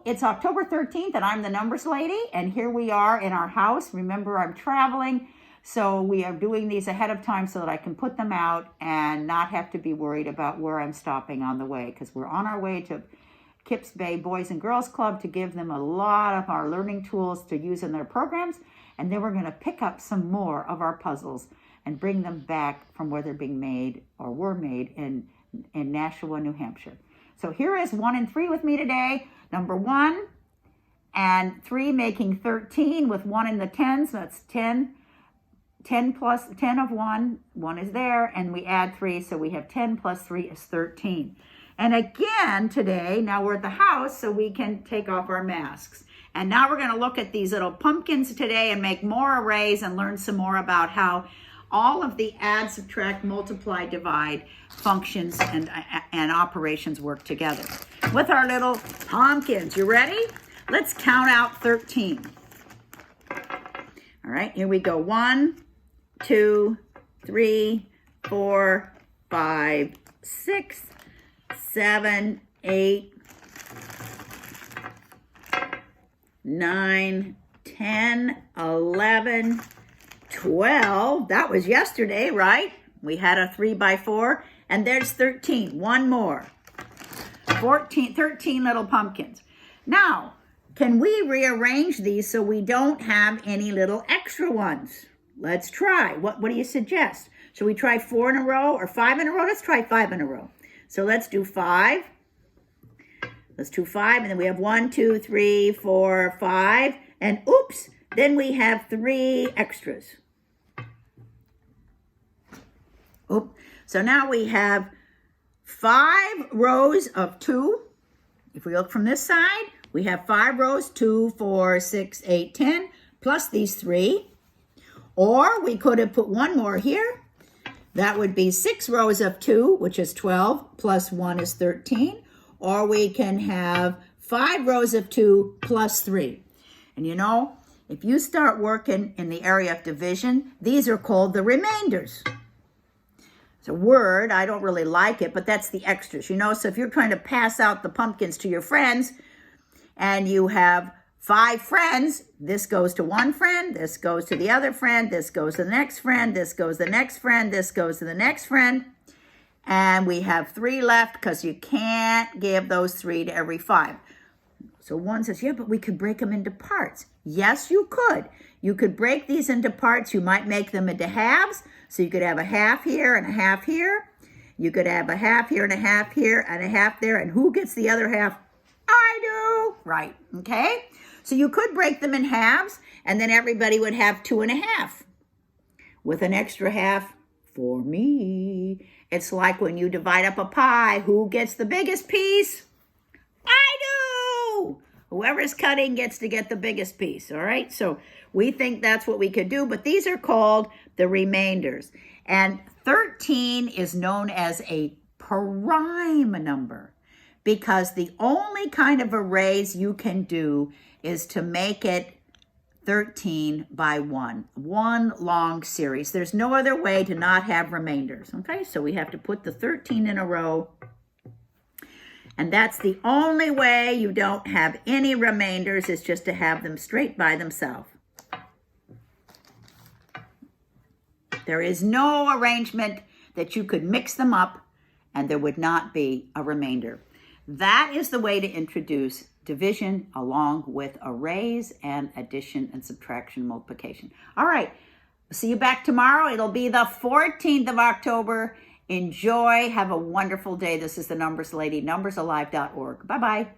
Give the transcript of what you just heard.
So it's October 13th and I'm the numbers lady, and here we are in our house. Remember, I'm traveling, so we are doing these ahead of time so that I can put them out and not have to be worried about where I'm stopping on the way, because we're on our way to Kips Bay Boys and Girls Club to give them a lot of our learning tools to use in their programs, and then we're going to pick up some more of our puzzles and bring them back from where they're being made or were made in Nashua, New Hampshire. So here is 1 and 3 with me today. Number 1 and 3 making 13 with 1 in the tens. That's 10. 10 plus 10 of 1 is there, and we add 3, so we have 10 plus 3 is 13. And again today, now we're at the house, so we can take off our masks. And now we're going to look at these little pumpkins today and make more arrays and learn some more about how all of the add, subtract, multiply, divide functions and operations work together with our little pumpkins. You ready? Let's count out 13. All right, here we go. 1, 2, 3, 4, 5, 6, 7, 8, 9, 10, 11, 12. That was yesterday, right? We had a 3 by 4, and there's 13. One more. 13 little pumpkins. Now, can we rearrange these so we don't have any little extra ones? Let's try. What do you suggest? Should we try 4 in a row or 5 in a row? Let's try 5 in a row. So let's do 5. Let's do 5, and then we have 1, 2, 3, 4, 5, and oops, then we have 3 extras. Oops. So now we have 5 rows of 2. If we look from this side, we have 5 rows, 2, 4, 6, 8, 10, plus these 3. Or we could have put 1 more here. That would be 6 rows of 2, which is 12, plus 1 is 13. Or we can have 5 rows of 2 plus 3. And you know, if you start working in the area of division, these are called the remainders. It's a word, I don't really like it, but that's the extras, you know. So if you're trying to pass out the pumpkins to your friends and you have 5 friends, this goes to one friend, this goes to the other friend, this goes to the next friend, this goes to the next friend, this goes to the next friend. And we have 3 left because you can't give those 3 to every 5. So one says, yeah, but we could break them into parts. Yes, you could. You could break these into parts. You might make them into halves. So you could have a half here and a half here. You could have a half here and a half here and a half there. And who gets the other half? I do. Right. Okay. So you could break them in halves, and then everybody would have 2 1/2 with an extra half for me. It's like when you divide up a pie. Who gets the biggest piece? I do. Whoever's cutting gets to get the biggest piece, all right? So we think that's what we could do, but these are called the remainders. And 13 is known as a prime number because the only kind of arrays you can do is to make it 13 by 1 long series. There's no other way to not have remainders, okay? So we have to put the 13 in a row, and that's the only way you don't have any remainders, is just to have them straight by themselves. There is no arrangement that you could mix them up and there would not be a remainder. That is the way to introduce division along with arrays and addition and subtraction, multiplication. All right, see you back tomorrow. It'll be the 14th of October. Enjoy. Have a wonderful day. This is the Numbers Lady, numbersalive.org. Bye-bye.